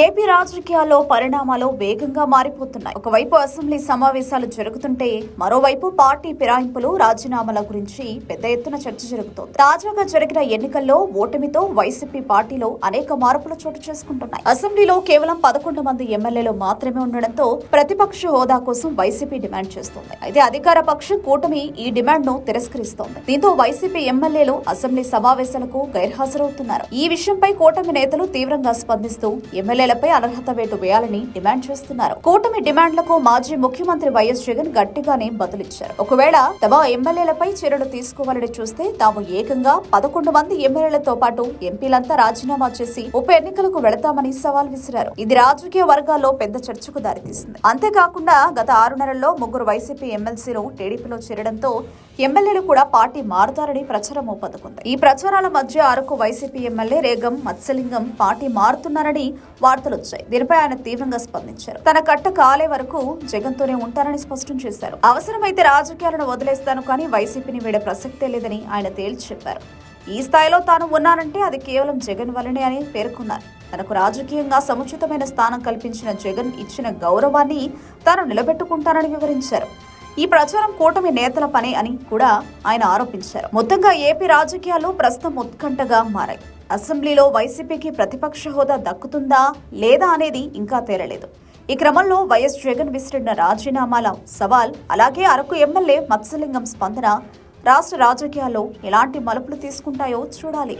AP రాజకీయాల్లో పరిణామాలు వేగంగా మారిపోతున్నాయి. ఒకవైపు అసెంబ్లీ సమావేశాలు జరుగుతుంటే మరోవైపు పార్టీ ఫిరాయింపులు, రాజీనామాల గురించి పెద్ద ఎత్తున చర్చ జరుగుతోంది. తాజాగా జరిగిన ఎన్నికల్లో ఓటమితో వైసీపీ పార్టీలో అనేక మార్పులు చోటు చేసుకుంటున్నాయి. అసెంబ్లీలో కేవలం 11 మంది ఎమ్మెల్యేలు మాత్రమే ఉండడంతో ప్రతిపక్ష హోదా కోసం వైసీపీ డిమాండ్ చేస్తోంది. అయితే అధికార పక్షం కూటమి ఈ డిమాండ్ ను తిరస్కరిస్తోంది. దీంతో వైసీపీ ఎమ్మెల్యేలు అసెంబ్లీ సమావేశాలకు గైర్హాజరవుతున్నారు. ఈ విషయంపై కూటమి నేతలు తీవ్రంగా స్పందిస్తూ ఎమ్మెల్యేలపై అనర్హత వేటు వేయాలని డిమాండ్ చేస్తున్నారు. కూటమి డిమాండ్లకు మాజీ ముఖ్యమంత్రి వైఎస్ జగన్ గట్టిగానే బదులిచ్చారు. ఒకవేళ తమ ఎమ్మెల్యేలపై చర్యలు తీసుకోవాలని చూస్తే తాము ఏకంగా 11 మంది ఎమ్మెల్యేలతో పాటు ఎంపీలంతా రాజీనామా చేసి ఉప ఎన్నికలకు వెళతామని సవాల్ విసిరారు. ఇది రాజకీయ వర్గాల్లో పెద్ద చర్చకు దారితీసింది. అంతేకాకుండా గత 6 నెలల్లో 3 వైసీపీ ఎమ్మెల్సీలు టీడీపీలో చేరడంతో ఎమ్మెల్యేలు కూడా పార్టీ మారుతారని ప్రచారం ఊపందుకుంది. ఈ ప్రచారాల మధ్య అరకు వైసీపీ ఎమ్మెల్యే రేగం మత్స్యలింగం పార్టీ మారుతున్నారని వార్తలు వచ్చాయి. దీనిపై ఆయన తీవ్రంగా స్పందించారు. తన కట్ట కాలే వరకు జగన్ తోనే ఉంటారని స్పష్టం చేశారు. అవసరమైతే రాజకీయాలను వదిలేస్తాను కానీ వైసీపీని వీడే ప్రసక్తే లేదని ఆయన తేల్చి చెప్పారు. ఈ స్థాయిలో తాను ఉన్నానంటే అది కేవలం జగన్ వల్లనే అని పేర్కొన్నారు. తనకు రాజకీయంగా సముచితమైన స్థానం కల్పించిన జగన్ ఇచ్చిన గౌరవాన్ని తాను నిలబెట్టుకుంటానని వివరించారు. ఈ ప్రచారం కూటమి నేతల పని అని కూడా ఆయన ఆరోపించారు. మొత్తంగా ఏపీ రాజకీయాలు ప్రస్తుతం ఉత్కంఠగా మారాయి. అసెంబ్లీలో వైసీపీకి ప్రతిపక్ష హోదా దక్కుతుందా లేదా అనేది ఇంకా తేలలేదు. ఈ క్రమంలో వైఎస్ జగన్ విసిరిన రాజీనామాల సవాల్, అలాగే అరకు ఎమ్మెల్యే మత్స్యలింగం స్పందన రాష్ట్ర రాజకీయాల్లో ఎలాంటి మలుపులు తీసుకుంటాయో చూడాలి.